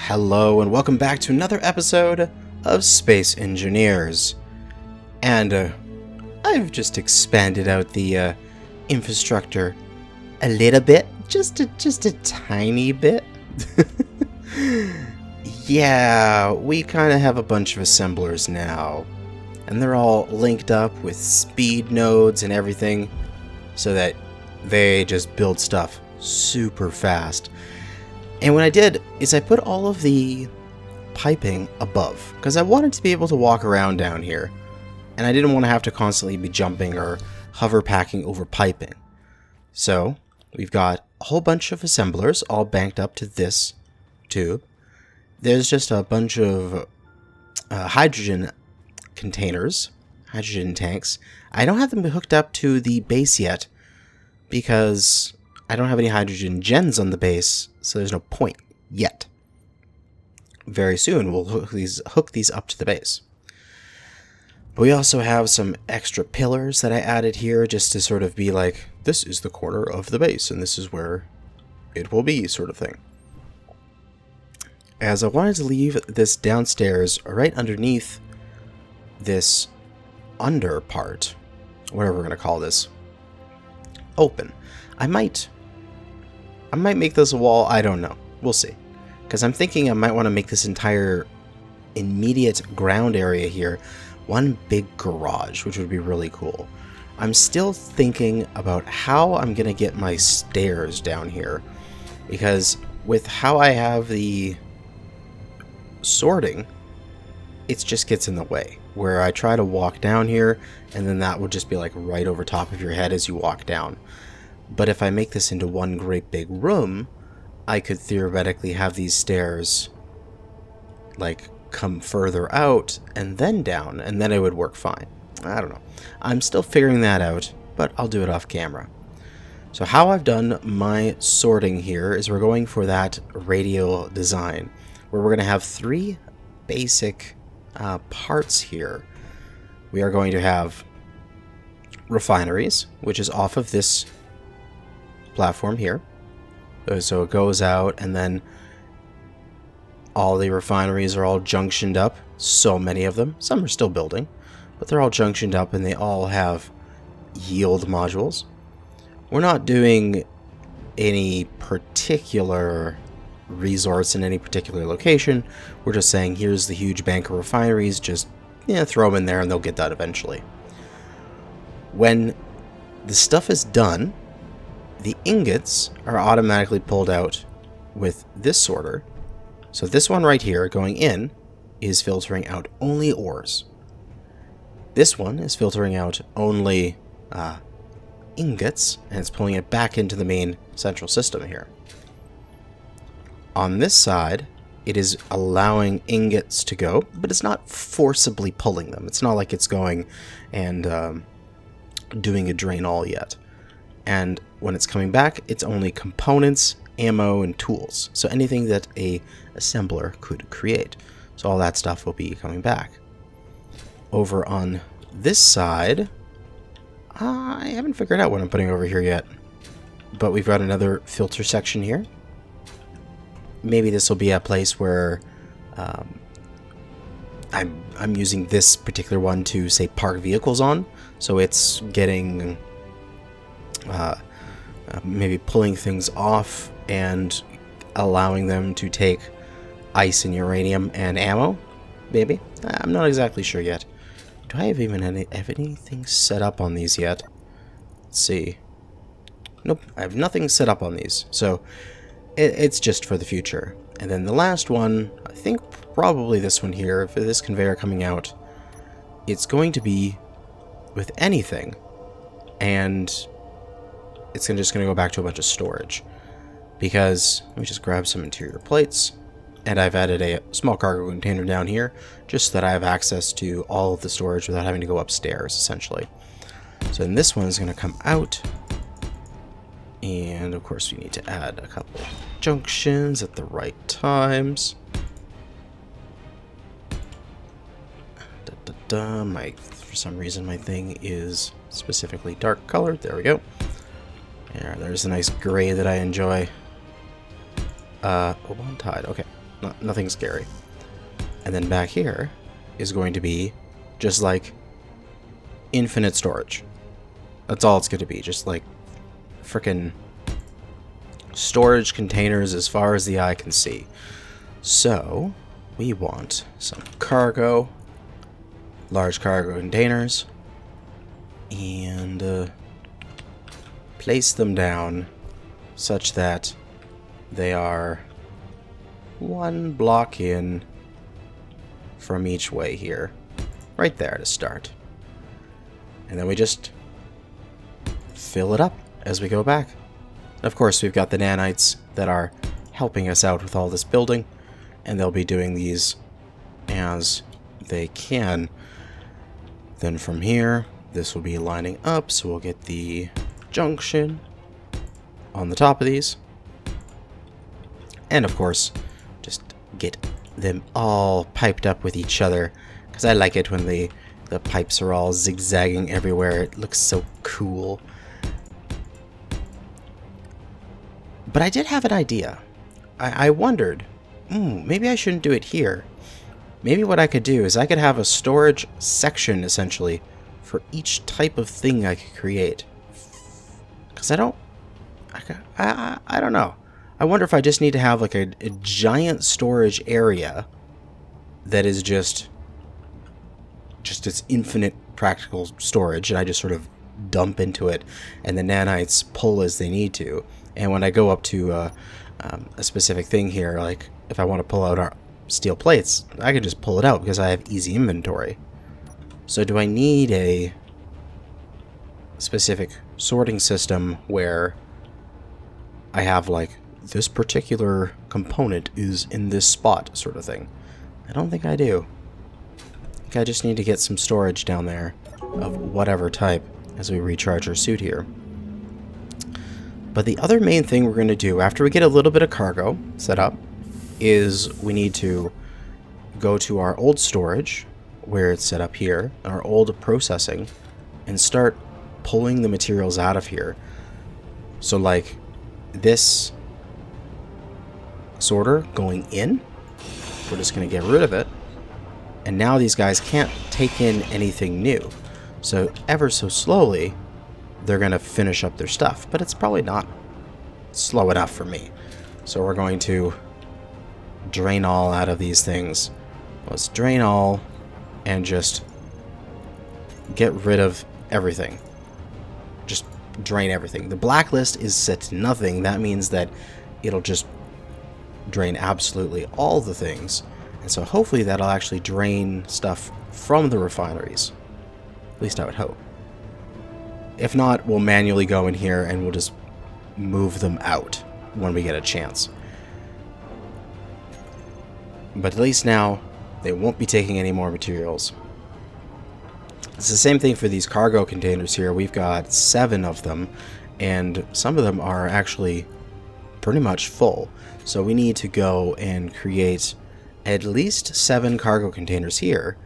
Hello and welcome back to another episode of Space Engineers. And I've just expanded out the infrastructure a little bit, just a tiny bit. Yeah, we kind of have a bunch of assemblers now, and they're all linked up with speed nodes and everything, so that they just build stuff super fast. And what I did is I put all of the piping above, because I wanted to be able to walk around down here, and I didn't want to have to constantly be jumping or hover packing over piping. So we've got a whole bunch of assemblers all banked up to this tube. There's just a bunch of hydrogen containers, hydrogen tanks. I don't have them hooked up to the base yet because I don't have any hydrogen gens on the base, so there's no point yet. Very soon we'll hook these up to the base. But we also have some extra pillars that I added here just to sort of be like, this is the corner of the base and this is where it will be, sort of thing. As I wanted to leave this downstairs right underneath this under part, whatever we're going to call this, open. I might make this a wall, I don't know. We'll see. Because I'm thinking I might want to make this entire immediate ground area here one big garage, which would be really cool. I'm still thinking about how I'm going to get my stairs down here, because with how I have the sorting, it just gets in the way, where I try to walk down here and then that would just be like right over top of your head as you walk down. But if I make this into one great big room, I could theoretically have these stairs like come further out and then down, and then it would work fine. I don't know. I'm still figuring that out, but I'll do it off camera. So how I've done my sorting here is we're going for that radial design, where we're going to have three basic parts here. We are going to have refineries, which is off of this platform here. So it goes out, and then all the refineries are all junctioned up. So many of them. Some are still building, but they're all junctioned up and they all have yield modules. We're not doing any particular resource in any particular location. We're just saying here's the huge bank of refineries, just throw them in there and they'll get that eventually. When the stuff is done, the ingots are automatically pulled out with this sorter. So this one right here going in is filtering out only ores. This one is filtering out only ingots, and it's pulling it back into the main central system here. On this side, it is allowing ingots to go, but it's not forcibly pulling them. It's not like it's going and doing a drain all yet. And when it's coming back, it's only components, ammo, and tools. So anything that a assembler could create. So all that stuff will be coming back. Over on this side, I haven't figured out what I'm putting over here yet. But we've got another filter section here. Maybe this will be a place where I'm using this particular one to, say, park vehicles on. So it's getting maybe pulling things off and allowing them to take ice and uranium and ammo, maybe? I'm not exactly sure yet. Do I have anything set up on these yet? Let's see. Nope, I have nothing set up on these, so it's just for the future. And then the last one, I think probably this one here, for this conveyor coming out, it's going to be with anything, and it's just going to go back to a bunch of storage. Because, let me just grab some interior plates, and I've added a small cargo container down here, just so that I have access to all of the storage without having to go upstairs, essentially. So then this one is going to come out, and of course we need to add a couple junctions at the right times. For some reason my thing is specifically dark colored. There we go. Yeah, there's a nice gray that I enjoy. Oban Tide. Okay. Nothing scary. And then back here is going to be just like infinite storage. That's all it's going to be. Just like frickin' storage containers as far as the eye can see. So we want some cargo, large cargo containers, and place them down such that they are one block in from each way here. Right there to start. And then we just fill it up as we go back. Of course, we've got the nanites that are helping us out with all this building, and they'll be doing these as they can. Then from here, this will be lining up, so we'll get the junction on the top of these. And of course, just get them all piped up with each other, because I like it when the pipes are all zigzagging everywhere. It looks so cool. But I did have an idea. I wondered, maybe I shouldn't do it here. Maybe what I could do is I could have a storage section, essentially, for each type of thing I could create. Because I don't know. I wonder if I just need to have like a giant storage area that is just its infinite practical storage, and I just sort of dump into it, and the nanites pull as they need to. And when I go up to a specific thing here, like if I want to pull out our steel plates, I can just pull it out because I have easy inventory. So do I need a specific sorting system where I have like this particular component is in this spot sort of thing? I don't think I do. I think I just need to get some storage down there of whatever type as we recharge our suit here. But the other main thing we're going to do after we get a little bit of cargo set up is we need to go to our old storage where it's set up here, our old processing, and start pulling the materials out of here. So like this sorter going in, we're just going to get rid of it. And now these guys can't take in anything new. So ever so slowly, they're going to finish up their stuff. But it's probably not slow enough for me. So we're going to drain all out of these things. Let's drain all and just get rid of everything. Just drain everything. The blacklist is set to nothing. That means that it'll just drain absolutely all the things. And so hopefully that'll actually drain stuff from the refineries. At least I would hope. If not, we'll manually go in here and we'll just move them out when we get a chance. But at least now, they won't be taking any more materials. It's the same thing for these cargo containers here. We've got 7 of them, and some of them are actually pretty much full. So we need to go and create at least 7 cargo containers here,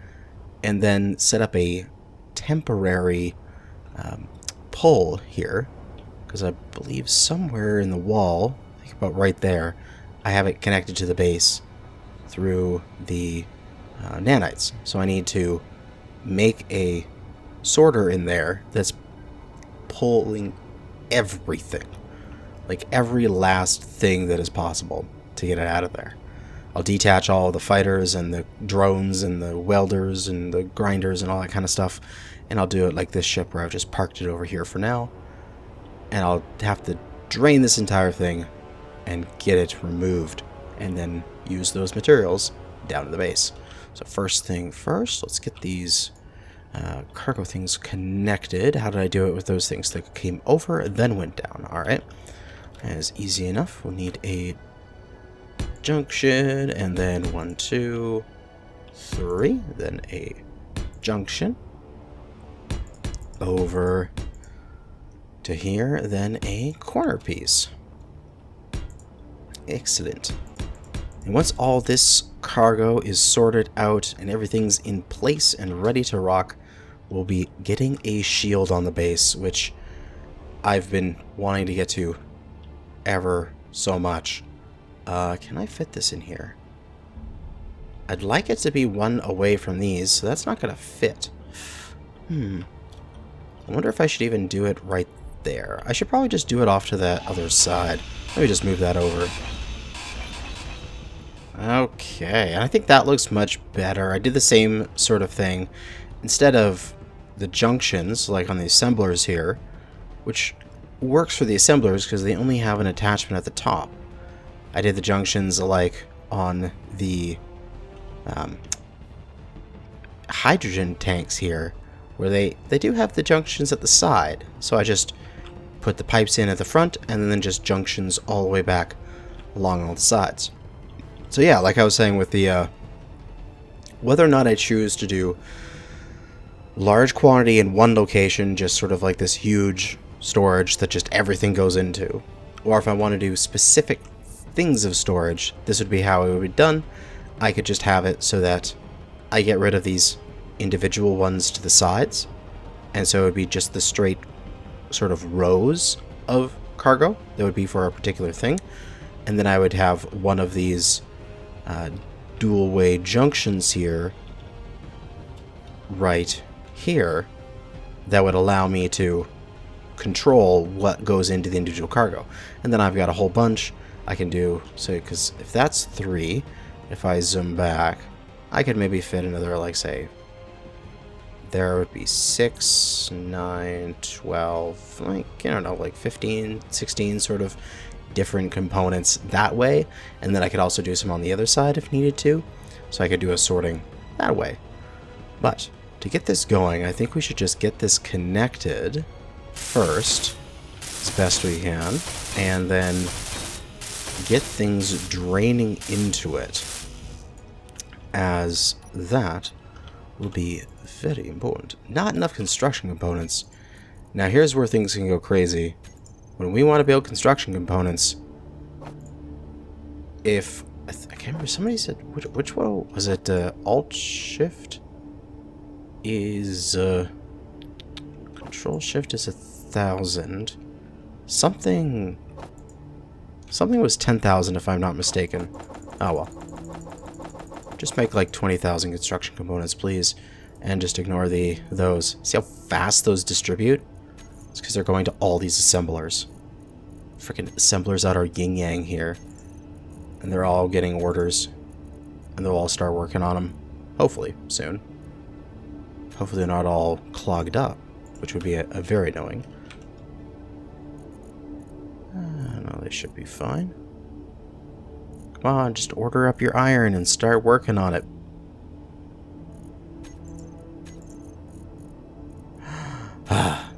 and then set up a temporary pull here, because I believe somewhere in the wall, I think about right there, I have it connected to the base through the nanites. So I need to make a sorter in there that's pulling everything, like every last thing that is possible to get it out of there. I'll detach all the fighters and the drones and the welders and the grinders and all that kind of stuff, and I'll do it like this ship where I've just parked it over here for now, and I'll have to drain this entire thing and get it removed and then use those materials down to the base. So first thing first, let's get these cargo things connected. How did I do it with those things that came over then went down? Alright, that is easy enough. We'll need a junction, and then 1, 2, 3, then a junction over to here, then a corner piece. Excellent. And once all this cargo is sorted out and everything's in place and ready to rock, we'll be getting a shield on the base, which I've been wanting to get to ever so much. Can I fit this in here? I'd like it to be one away from these, so that's not going to fit. I wonder if I should even do it right there. I should probably just do it off to that other side. Let me just move that over. Okay, I think that looks much better. I did the same sort of thing. Instead of the junctions, like on the assemblers here, which works for the assemblers because they only have an attachment at the top. I did the junctions like on the hydrogen tanks here, where they do have the junctions at the side. So I just put the pipes in at the front and then just junctions all the way back along all the sides. So yeah, like I was saying with the whether or not I choose to do large quantity in one location, just sort of like this huge storage that just everything goes into, or if I want to do specific things of storage, this would be how it would be done. I could just have it so that I get rid of these individual ones to the sides, and so it would be just the straight sort of rows of cargo that would be for a particular thing, and then I would have one of these dual way junctions here right here that would allow me to control what goes into the individual cargo. And then I've got a whole bunch I can do, so because if that's 3, if I zoom back, I could maybe fit another, like, say, there would be 6, 9, 12, like, I don't know, like 15, 16 sort of different components that way, and then I could also do some on the other side if needed to, so I could do a sorting that way. But to get this going, I think we should just get this connected first as best we can, and then get things draining into it, as that will be very important. Not enough construction components. Now here's where things can go crazy. When we want to build construction components, if I can't remember, somebody said which one was it? Alt Shift is Control Shift is 1,000. Something was 10,000 if I'm not mistaken. Oh well. Just make like 20,000 construction components, please, and just ignore those. See how fast those distribute? It's because they're going to all these assemblers. Freaking assemblers out our yin-yang here. And they're all getting orders. And they'll all start working on them. Hopefully, soon. Hopefully they're not all clogged up, which would be a very annoying. No, they should be fine. Come on, just order up your iron and start working on it.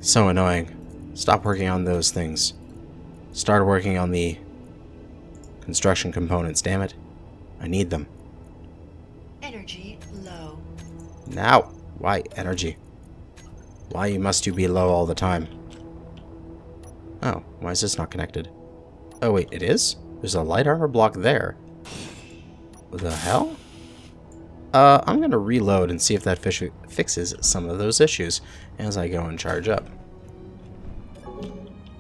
So annoying. Stop working on those things. Start working on the construction components, damn it. I need them. Energy low. Now, why energy? Why must you be low all the time? Oh, why is this not connected? Oh wait, it is? There's a light armor block there. What the hell? I'm gonna reload and see if that fixes some of those issues as I go and charge up.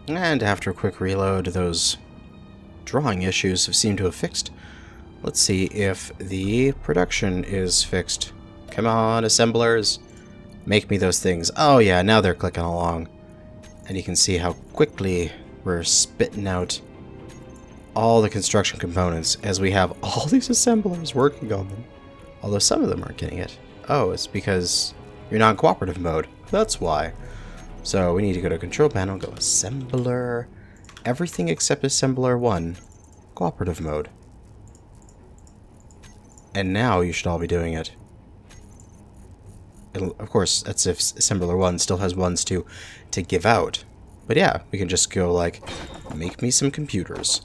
And after a quick reload, those drawing issues seem to have fixed. Let's see if the production is fixed. Come on, assemblers. Make me those things. Oh yeah, now they're clicking along. And you can see how quickly we're spitting out all the construction components as we have all these assemblers working on them. Although some of them aren't getting it. Oh, it's because you're not in cooperative mode. That's why. So we need to go to control panel, go assembler, everything except assembler 1, cooperative mode. And now you should all be doing it. Of course, that's if assembler 1 still has ones to give out. But yeah, we can just go like, make me some computers.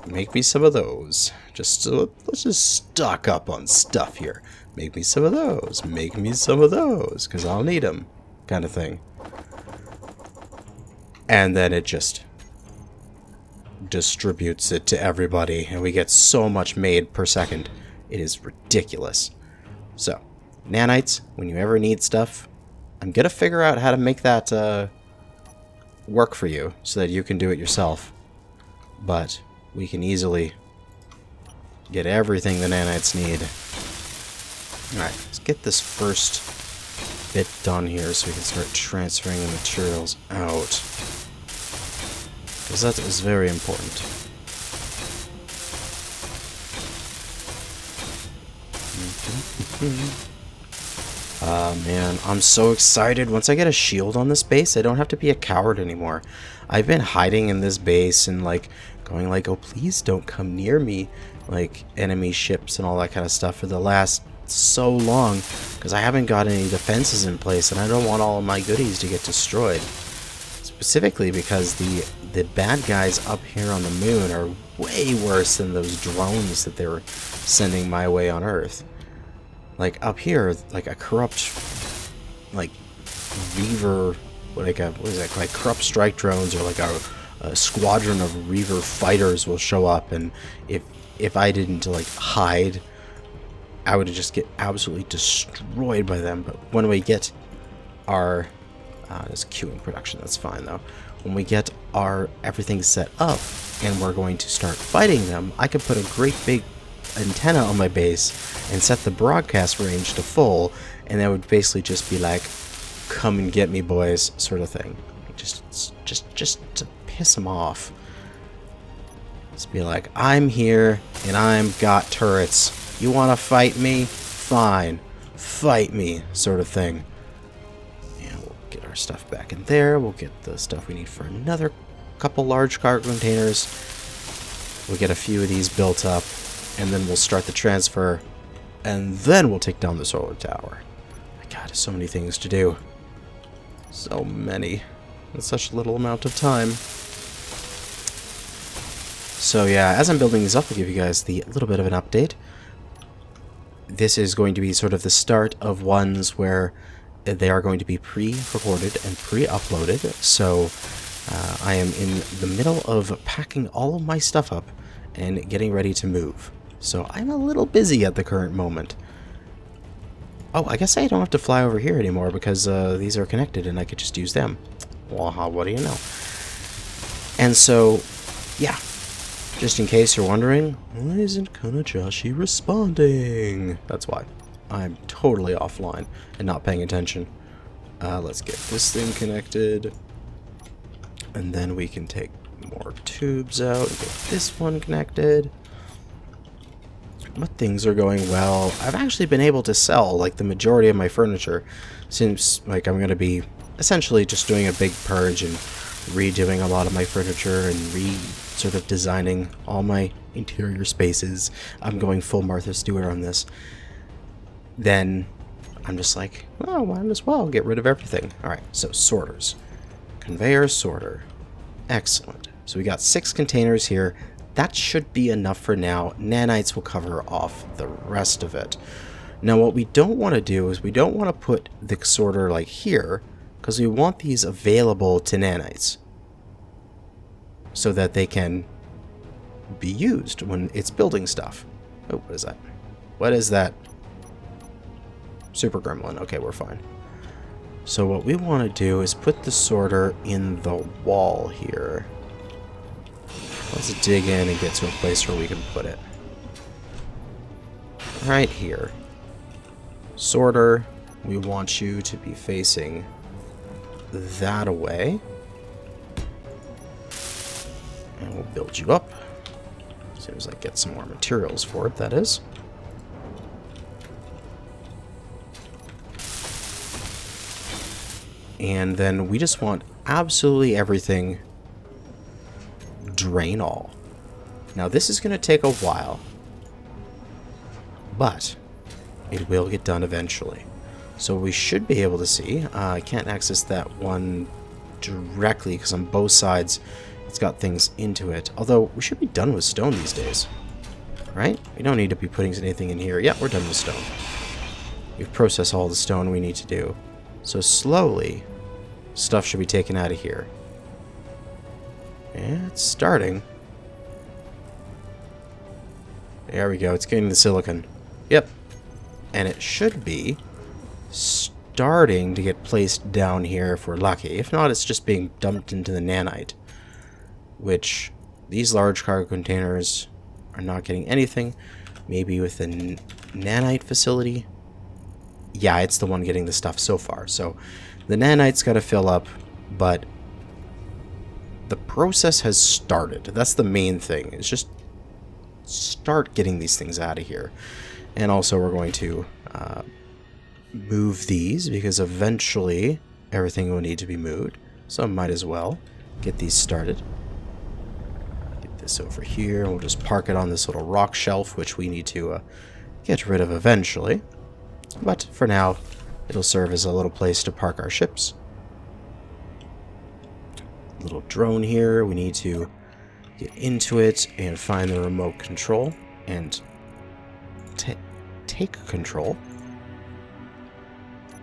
Make me some of those. Let's just stock up on stuff here. Make me some of those. Make me some of those, because I'll need them, kind of thing. And then it just distributes it to everybody, and we get so much made per second. It is ridiculous. So, nanites, when you ever need stuff, I'm gonna figure out how to make that work for you so that you can do it yourself. But we can easily get everything the nanites need Alright, let's get this first bit done here so we can start transferring the materials out. Because that is very important. Man, I'm so excited. Once I get a shield on this base, I don't have to be a coward anymore. I've been hiding in this base and like going like, oh please don't come near me, like enemy ships and all that kind of stuff for the last so long because I haven't got any defenses in place and I don't want all of my goodies to get destroyed. Specifically because the bad guys up here on the moon are way worse than those drones that they were sending my way on Earth. Like up here, like a corrupt, like Reaver, what is that? Like corrupt strike drones, or like a squadron of Reaver fighters will show up, and if I didn't like hide, I would just get absolutely destroyed by them. But when we get our there's queuing production, that's fine though. When we get our everything set up and we're going to start fighting them, I could put a great big antenna on my base and set the broadcast range to full, and that would basically just be like, come and get me boys, sort of thing. Just to piss them off. Just be like, I'm here and I'm got turrets. You want to fight me? Fine. Fight me, sort of thing. Yeah, we'll get our stuff back in there. We'll get the stuff we need for another couple large cargo containers. We'll get a few of these built up, and then we'll start the transfer, and then we'll take down the solar tower. My God, so many things to do. So many. In such little amount of time. So yeah, as I'm building these up, I'll give you guys the little bit of an update. This is going to be sort of the start of ones where they are going to be pre-recorded and pre-uploaded. So I am in the middle of packing all of my stuff up and getting ready to move. So I'm a little busy at the current moment. Oh, I guess I don't have to fly over here anymore because these are connected and I could just use them. Well, what do you know? And so, yeah. Just in case you're wondering, why isn't Kanajashi responding? That's why. I'm totally offline and not paying attention. Let's get this thing connected. And then we can take more tubes out and get this one connected. But things are going well. I've actually been able to sell like the majority of my furniture, since like I'm going to be essentially just doing a big purge and redoing a lot of my furniture and sort of designing all my interior spaces. I'm going full Martha Stewart on this. Then I'm just like, oh, might as well get rid of everything. Alright, so sorters. Conveyor sorter. Excellent. So we got 6 containers here. That should be enough for now. Nanites will cover off the rest of it. Now what we don't want to do is we don't want to put the sorter like here, because we want these available to nanites so that they can be used when it's building stuff. Oh, what is that? What is that? Super gremlin. Okay, we're fine. So what we want to do is put the sorter in the wall here. Let's dig in and get to a place where we can put it. Right here. Sorter, we want you to be facing that away. And we'll build you up. As soon as I get some more materials for it, that is. And then we just want absolutely everything drain all. Now this is going to take a while, but it will get done eventually. So we should be able to see. I can't access that one directly because on both sides it's got things into it. Although we should be done with stone these days, right? We don't need to be putting anything in here. Yeah, we're done with stone. We've processed all the stone we need to do. So slowly, stuff should be taken out of here. Yeah, it's starting. There we go. It's getting the silicon. Yep. And it should be starting to get placed down here if we're lucky. If not, it's just being dumped into the nanite. Which, these large cargo containers are not getting anything. Maybe with the nanite facility, yeah, it's the one getting the stuff so far. So the nanite's got to fill up, but the process has started. That's the main thing. It's just start getting these things out of here. And also we're going to move these because eventually everything will need to be moved. So I might as well get these started. Get this over here, and we'll just park it on this little rock shelf, which we need to get rid of eventually. But for now, it'll serve as a little place to park our ships. Little drone here. We need to get into it and find the remote control and take control.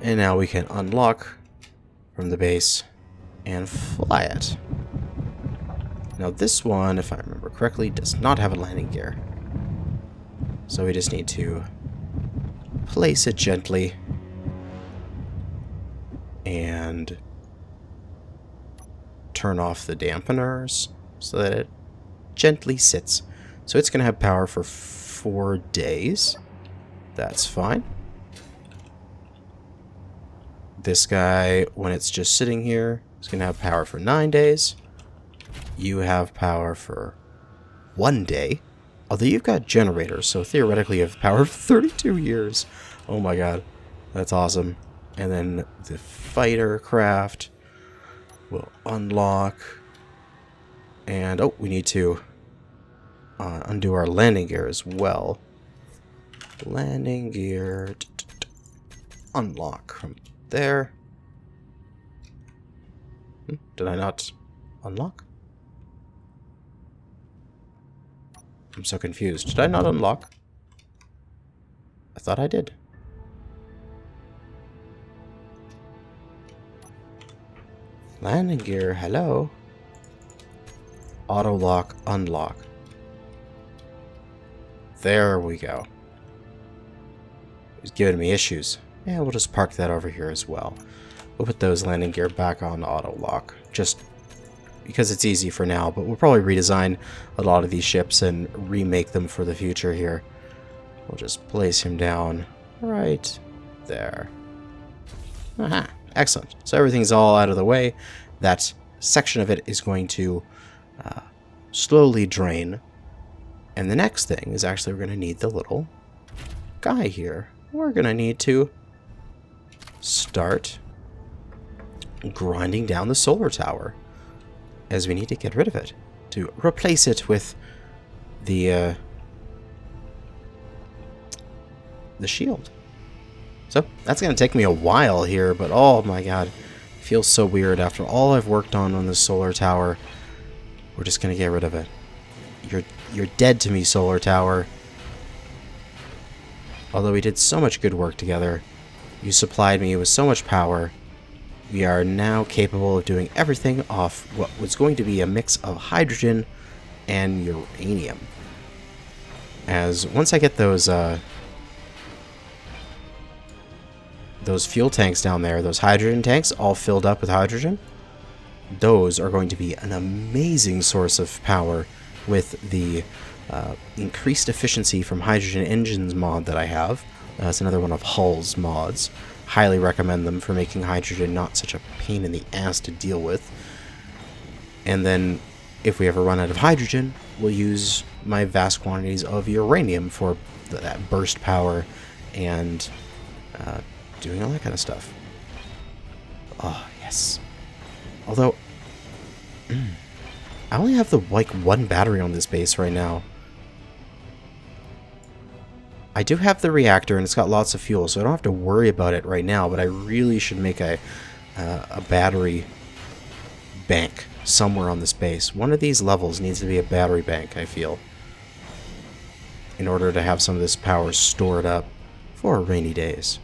And now we can unlock from the base and fly it. Now this one, if I remember correctly, does not have a landing gear. So we just need to place it gently and turn off the dampeners so that it gently sits. So it's going to have power for 4 days. That's fine. This guy, when it's just sitting here, is going to have power for 9 days. You have power for 1 day. Although you've got generators, so theoretically you have power for 32 years. Oh my god. That's awesome. And then the fighter craft will unlock. And, oh, we need to undo our landing gear as well. Landing gear. Unlock from there. Did I not unlock? I'm so confused. Did I not unlock? I thought I did. Landing gear, hello. Auto lock, unlock. There we go. It's giving me issues. Yeah, we'll just park that over here as well. We'll put those landing gear back on auto lock, just because it's easy for now, but we'll probably redesign a lot of these ships and remake them for the future here. We'll just place him down right there. Aha, excellent. So everything's all out of the way. That section of it is going to slowly drain. And the next thing is actually we're going to need the little guy here. We're going to need to start grinding down the solar tower, as we need to get rid of it to replace it with the shield. So that's going to take me a while here, but oh my god, it feels so weird after all I've worked on the solar tower. We're just going to get rid of it. You're dead to me, solar tower. Although we did so much good work together, you supplied me with so much power. We are now capable of doing everything off what was going to be a mix of hydrogen and uranium. As once I get those fuel tanks down there, those hydrogen tanks all filled up with hydrogen, those are going to be an amazing source of power with the increased efficiency from hydrogen engines mod that I have. That's another one of Hull's mods. Highly recommend them for making hydrogen not such a pain in the ass to deal with. And then, if we ever run out of hydrogen, we'll use my vast quantities of uranium for that burst power and doing all that kind of stuff. Oh, yes. Although, I only have the like one battery on this base right now. I do have the reactor and it's got lots of fuel, so I don't have to worry about it right now, but I really should make a battery bank somewhere on this base. One of these levels needs to be a battery bank, I feel, in order to have some of this power stored up for rainy days.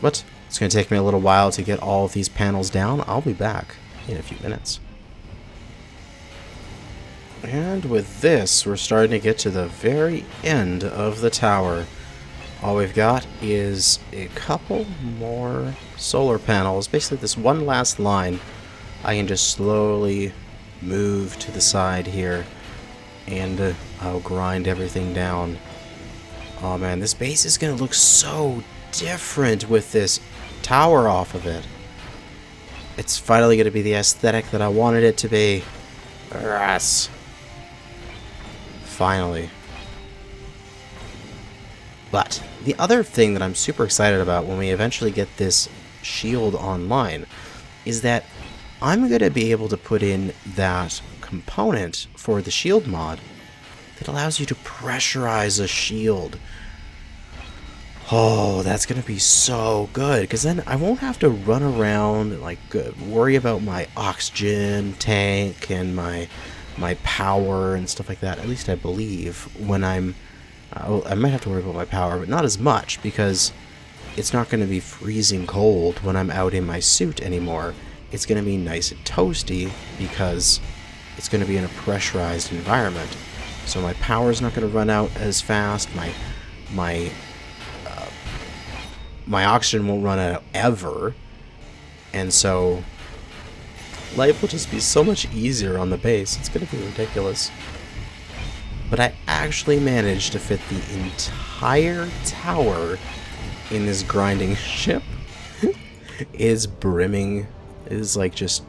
But it's going to take me a little while to get all of these panels down. I'll be back in a few minutes. And with this, we're starting to get to the very end of the tower. All we've got is a couple more solar panels. Basically, this one last line I can just slowly move to the side here, and I'll grind everything down. Oh man, this base is going to look so different with this tower off of it. It's finally going to be the aesthetic that I wanted it to be. Yes. Finally. But the other thing that I'm super excited about when we eventually get this shield online is that I'm going to be able to put in that component for the shield mod that allows you to pressurize a shield. Oh, that's going to be so good, because then I won't have to run around and like worry about my oxygen tank and my power and stuff like that. At least I believe when I might have to worry about my power, but not as much, because it's not going to be freezing cold when I'm out in my suit anymore. It's going to be nice and toasty because it's going to be in a pressurized environment. So my power is not going to run out as fast. My oxygen won't run out ever. And so life will just be so much easier on the base. It's going to be ridiculous. But I actually managed to fit the entire tower in this grinding ship. It is brimming. It is like just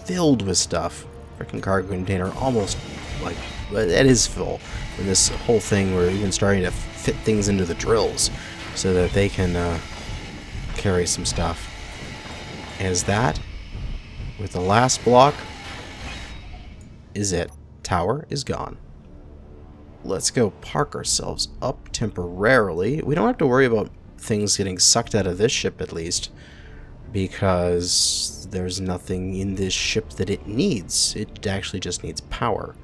filled with stuff. Freaking cargo container almost like it is full. And this whole thing, we're even starting to fit things into the drills so that they can carry some stuff. As that, with the last block, is it. Tower is gone. Let's go park ourselves up temporarily. We don't have to worry about things getting sucked out of this ship, at least, because there's nothing in this ship that it needs. It actually just needs power.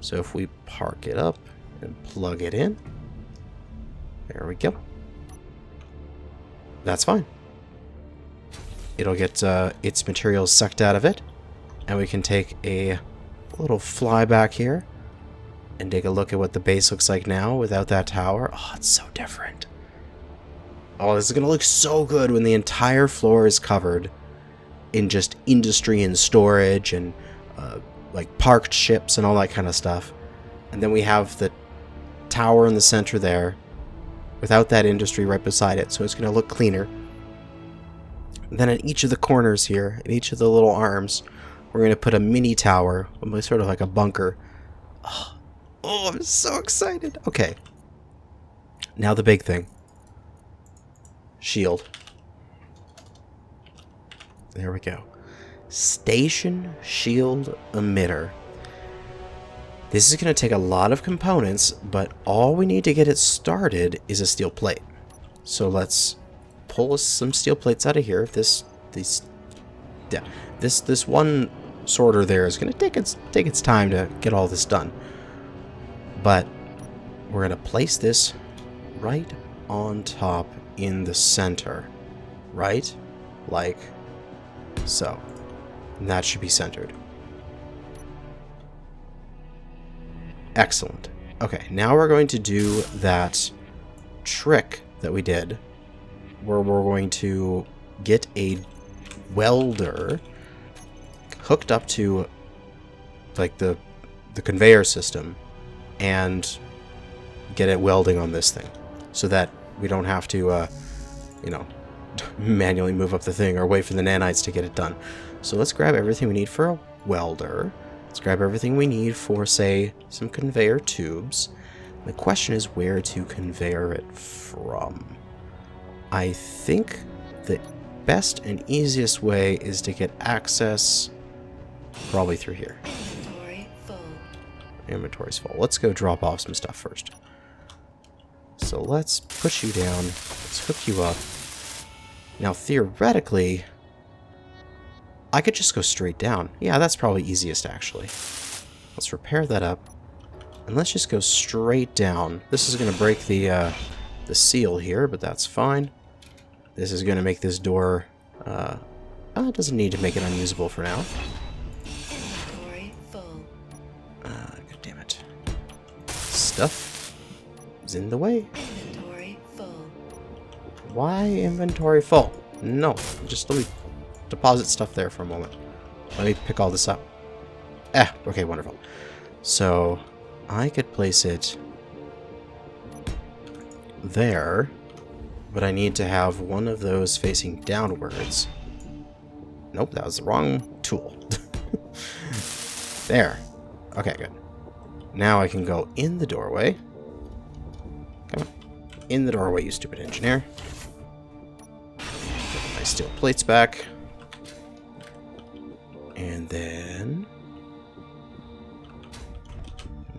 So if we park it up and plug it in, there we go. That's fine. It'll get its materials sucked out of it, and we can take a little flyback here and take a look at what the base looks like now without that tower. Oh, it's so different. Oh, this is going to look so good when the entire floor is covered in just industry and storage and like parked ships and all that kind of stuff. And then we have the tower in the center there without that industry right beside it. So it's going to look cleaner. And then at each of the corners here, at each of the little arms, we're going to put a mini tower, sort of like a bunker. Oh, I'm so excited. Okay. Now the big thing. Shield. There we go. Station shield emitter. This is going to take a lot of components, but all we need to get it started is a steel plate. So let's pull some steel plates out of here. This one sorter there is going to take its time to get all this done. But we're going to place this right on top in the center. Right? Like so. And that should be centered. Excellent. Okay, now we're going to do that trick that we did, where we're going to get a welder hooked up to like the conveyor system and get it welding on this thing so that we don't have to manually move up the thing or wait for the nanites to get it done. So let's grab everything we need for a welder. Let's grab everything we need for, say, some conveyor tubes. The question is where to conveyor it from. I think the best and easiest way is to get access probably through here. Inventory full. Inventory's full. Let's go drop off some stuff first. So let's push you down. Let's hook you up. Now, theoretically, I could just go straight down. Yeah, that's probably easiest, actually. Let's repair that up. And let's just go straight down. This is going to break the seal here, but that's fine. This is going to make this door... it doesn't need to make it unusable for now. Inventory full. God damn it. Stuff is in the way. Inventory full. Why inventory full? No, just let me deposit stuff there for a moment. Let me pick all this up. Okay, wonderful. So, I could place it there. but I need to have one of those facing downwards. Nope, that was the wrong tool. There. Okay, good. Now I can go in the doorway. Come on. In the doorway, you stupid engineer. Get my steel plates back. And then...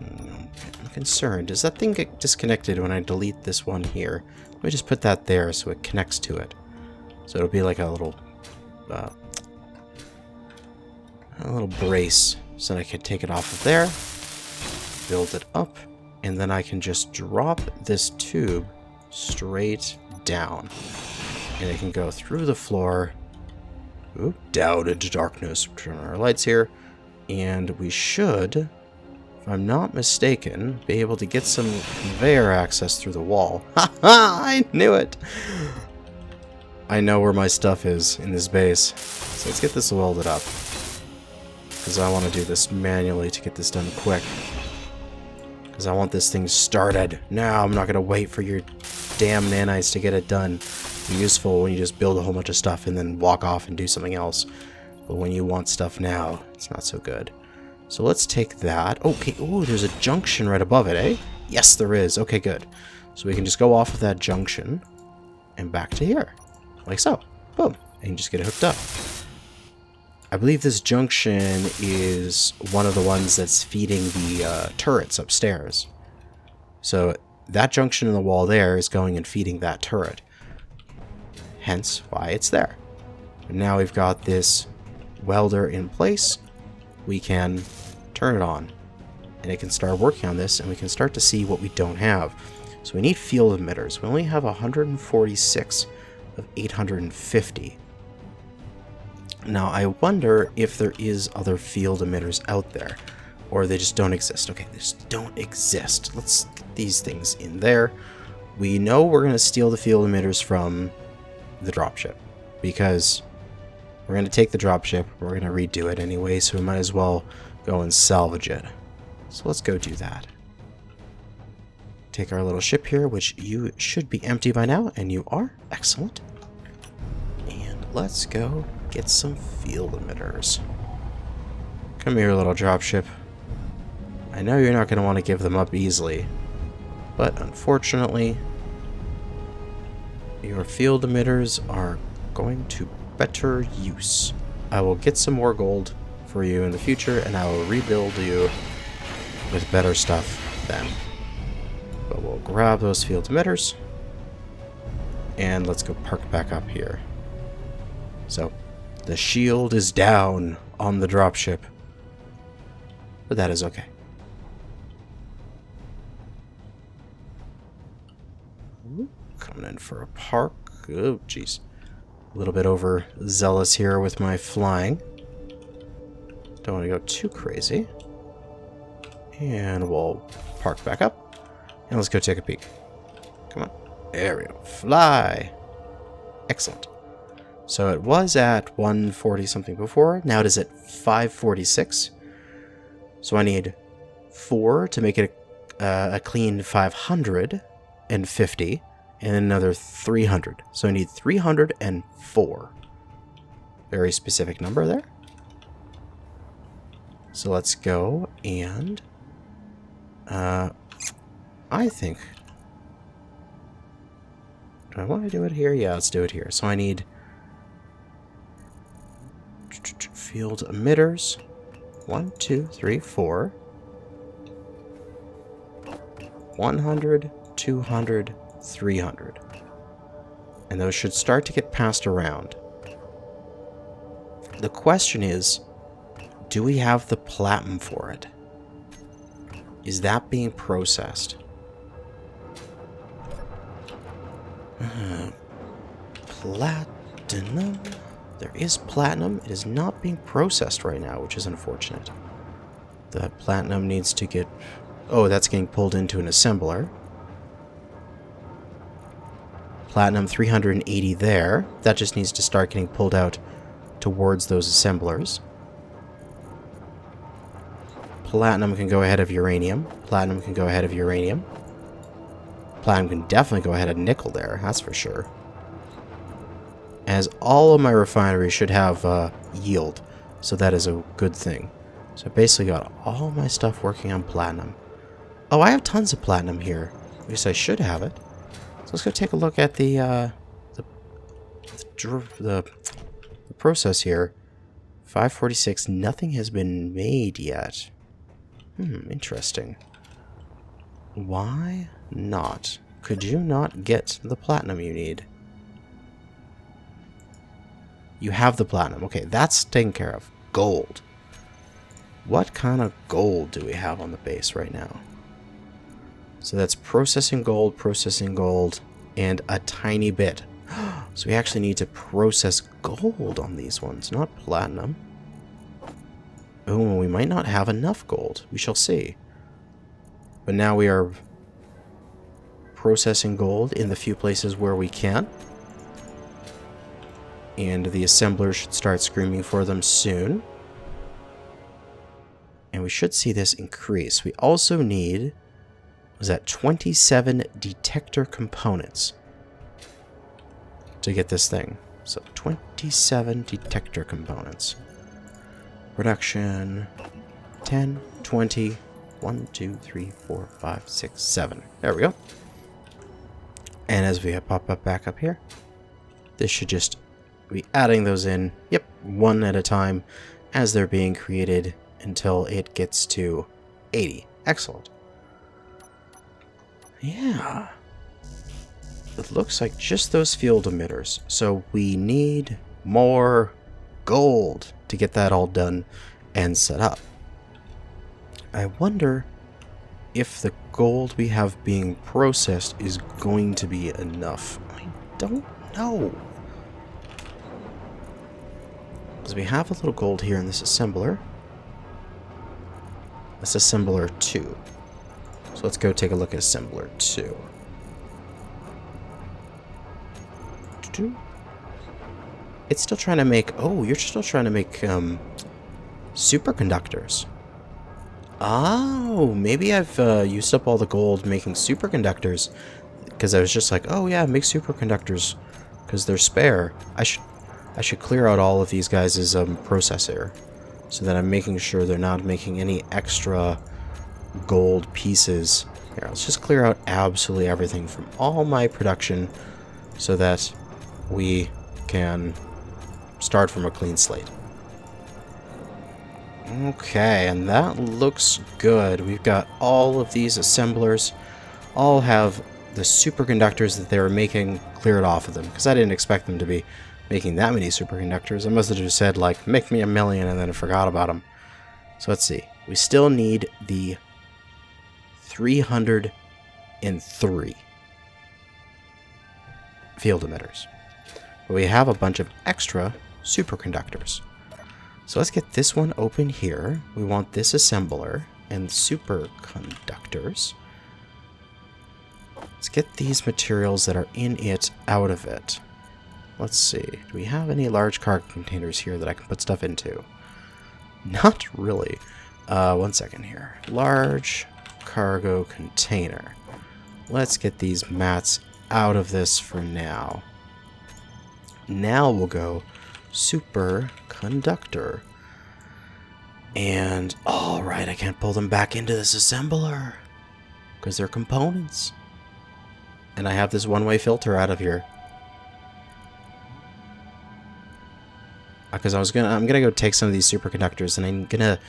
I'm concerned. Does that thing get disconnected when I delete this one here? Let me just put that there so it connects to it. So it'll be like a little brace so that I can take it off of there, build it up, and then I can just drop this tube straight down. And it can go through the floor, down into darkness. Turn on our lights here, and we should, if I'm not mistaken, be able to get some conveyor access through the wall. Ha ha! I knew it! I know where my stuff is in this base. So let's get this welded up. Because I want to do this manually to get this done quick. Because I want this thing started. Now I'm not going to wait for your damn nanites to get it done. It's useful when you just build a whole bunch of stuff and then walk off and do something else. But when you want stuff now, it's not so good. So let's take that. Okay, oh, there's a junction right above it, eh? Yes, there is. Okay, good. So we can just go off of that junction and back to here. Like so. Boom. And just get it hooked up. I believe this junction is one of the ones that's feeding the turrets upstairs. So that junction in the wall there is going and feeding that turret. Hence why it's there. And now we've got this welder in place. We can turn it on. And it can start working on this, and we can start to see what we don't have. So we need field emitters. We only have 146 of 850. Now, I wonder if there is other field emitters out there, or they just don't exist. Okay, they just don't exist. Let's get these things in there. We know we're going to steal the field emitters from the dropship, because we're going to take the dropship, we're going to redo it anyway, so we might as well go and salvage it. So let's go do that. Take our little ship here, which you should be empty by now, and you are. Excellent. And let's go get some field emitters. Come here, little dropship. I know you're not going to want to give them up easily, but unfortunately, your field emitters are going to better use. I will get some more gold for you in the future, and I will rebuild you with better stuff then. But we'll grab those field emitters, and let's go park back up here. So, the shield is down on the dropship, but that is okay. Coming in for a park. Oh, jeez. A little bit overzealous here with my flying. Don't want to go too crazy. And we'll park back up. And let's go take a peek. Come on. There we go. Fly. Excellent. So it was at 140 something before. Now it is at 546. So I need 4 to make it a clean 550. And another 300. So I need 304. Very specific number there. So let's go and... I think... Do I want to do it here? Yeah, let's do it here. So I need... field emitters. 1, 2, 3, 4. 100, 200, 300. And those should start to get passed around. The question is, do we have the platinum for it? Is that being processed? Platinum? There is platinum. It is not being processed right now, which is unfortunate. The platinum needs to get... Oh, that's getting pulled into an assembler. Platinum 380 there. That just needs to start getting pulled out towards those assemblers. Platinum can go ahead of uranium. Platinum can go ahead of uranium. Platinum can definitely go ahead of nickel there, that's for sure. As all of my refineries should have yield, so that is a good thing. So I basically got all my stuff working on platinum. Oh, I have tons of platinum here. At least I should have it. So let's go take a look at the process here. 546, nothing has been made yet. Interesting. Why not? Could you not get the platinum you need? You have the platinum. Okay, that's taken care of. Gold. What kind of gold do we have on the base right now? So that's processing gold, and a tiny bit. So we actually need to process gold on these ones, not platinum. Oh, we might not have enough gold. We shall see. But now we are processing gold in the few places where we can. And the assemblers should start screaming for them soon. And we should see this increase. We also need, was that 27 detector components to get this thing. So 27 detector components. Production 10, 20, 1, 2, 3, 4, 5, 6, 7. There we go. And as we pop up back up here, this should just be adding those in, yep, one at a time as they're being created until it gets to 80. Excellent. Yeah. It looks like just those field emitters. So we need more gold to get that all done and set up. I wonder if the gold we have being processed is going to be enough. I don't know. Because we have a little gold here in this assembler. That's assembler 2. So let's go take a look at assembler 2. It's still trying to make... Oh, you're still trying to make superconductors. Oh, maybe I've used up all the gold making superconductors. Because I was just like, oh yeah, make superconductors. Because they're spare. I should clear out all of these guys' processor. So that I'm making sure they're not making any extra gold pieces. Here, let's just clear out absolutely everything from all my production. So that we can start from a clean slate. Okay, and that looks good. We've got all of these assemblers, all have the superconductors that they were making cleared off of them, because I didn't expect them to be making that many superconductors. I must have just said, like, make me 1,000,000, and then I forgot about them. So let's see. We still need the 303 field emitters. But we have a bunch of extra superconductors. So let's get this one open here. We want this assembler and superconductors. Let's get these materials that are in it out of it. Let's see. Do we have any large cargo containers here that I can put stuff into? Not really. One second here. Large cargo container. Let's get these mats out of this for now. Now we'll go superconductor. And, alright, I can't pull them back into this assembler. Because they're components. And I have this one-way filter out of here. Because I'm gonna go take some of these superconductors and I'm gonna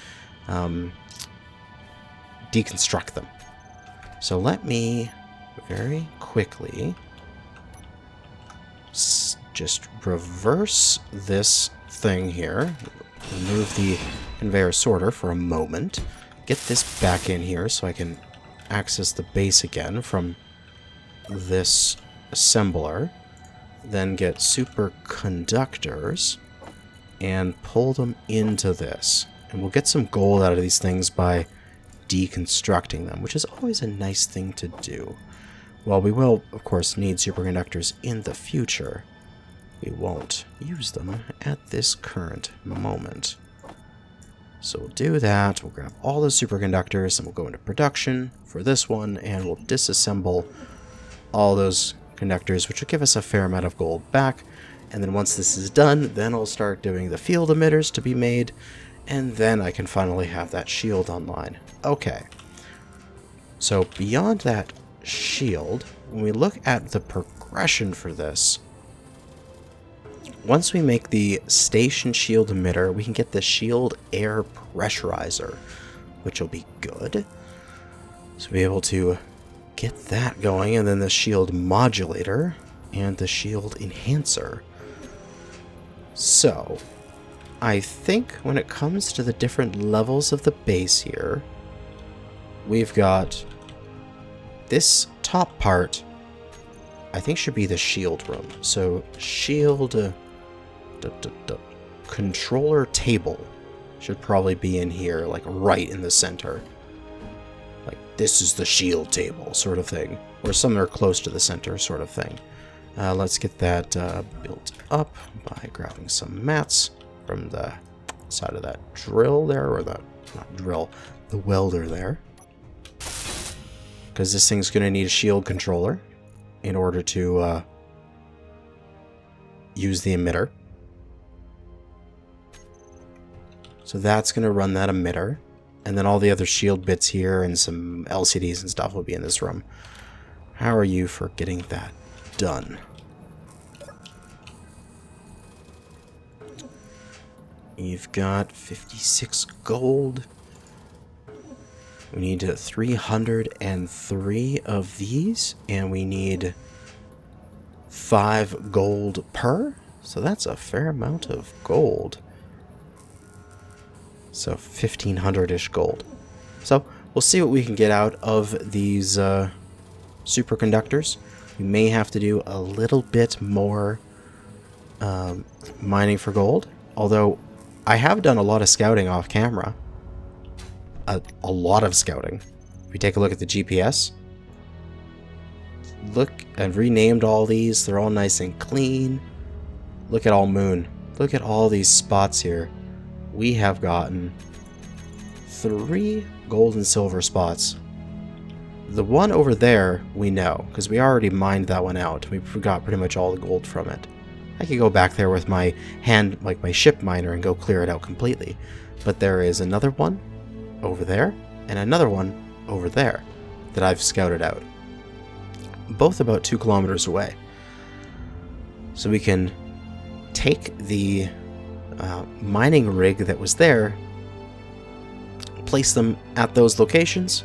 deconstruct them. So let me very quickly just reverse this thing here. Remove the conveyor sorter for a moment. Get this back in here so I can access the base again from this assembler. Then get superconductors and pull them into this. And we'll get some gold out of these things by deconstructing them, which is always a nice thing to do. While we will, of course, need superconductors in the future, we won't use them at this current moment. So we'll do that, we'll grab all the superconductors, and we'll go into production for this one, and we'll disassemble all those conductors, which will give us a fair amount of gold back. And then once this is done, then I'll start doing the field emitters to be made, and then I can finally have that shield online. Okay. So beyond that shield, when we look at the progression for this, once we make the station shield emitter, we can get the shield air pressurizer, which will be good. So we'll be able to get that going, and then the shield modulator and the shield enhancer. So I think when it comes to the different levels of the base here, we've got this top part, I think should be the shield room. So shield controller table should probably be in here, like right in the center. Like this is the shield table sort of thing, or somewhere close to the center sort of thing. Let's get that built up by grabbing some mats from the side of that drill there, or the, not drill, the welder there. Because this thing's going to need a shield controller in order to use the emitter. So that's going to run that emitter. And then all the other shield bits here and some LCDs and stuff will be in this room. How are you for getting that done? You've got 56 gold. We need 303 of these, and we need 5 gold per. So that's a fair amount of gold. So 1,500-ish gold. So we'll see what we can get out of these superconductors. We may have to do a little bit more mining for gold, although I have done a lot of scouting off camera. A lot of scouting. If we take a look at the GPS, look, I've renamed all these. They're all nice and clean. Look at all moon. Look at all these spots here. We have gotten 3 gold and silver spots. The one over there we know, because we already mined that one out. We got pretty much all the gold from it. I could go back there with my hand, like my ship miner, and go clear it out completely. But there is another one over there, and another one over there that I've scouted out. Both about 2 kilometers away. So we can take the mining rig that was there, place them at those locations,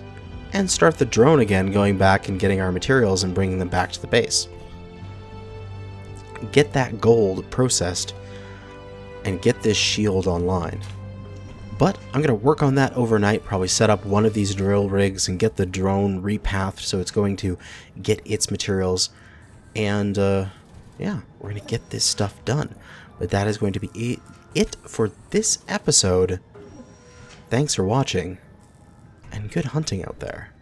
and start the drone again, going back and getting our materials and bringing them back to the base. Get that gold processed and get this shield online. But I'm going to work on that overnight, probably set up one of these drill rigs and get the drone repathed so it's going to get its materials. And yeah, we're going to get this stuff done. But that is going to be it for this episode. Thanks for watching, and good hunting out there.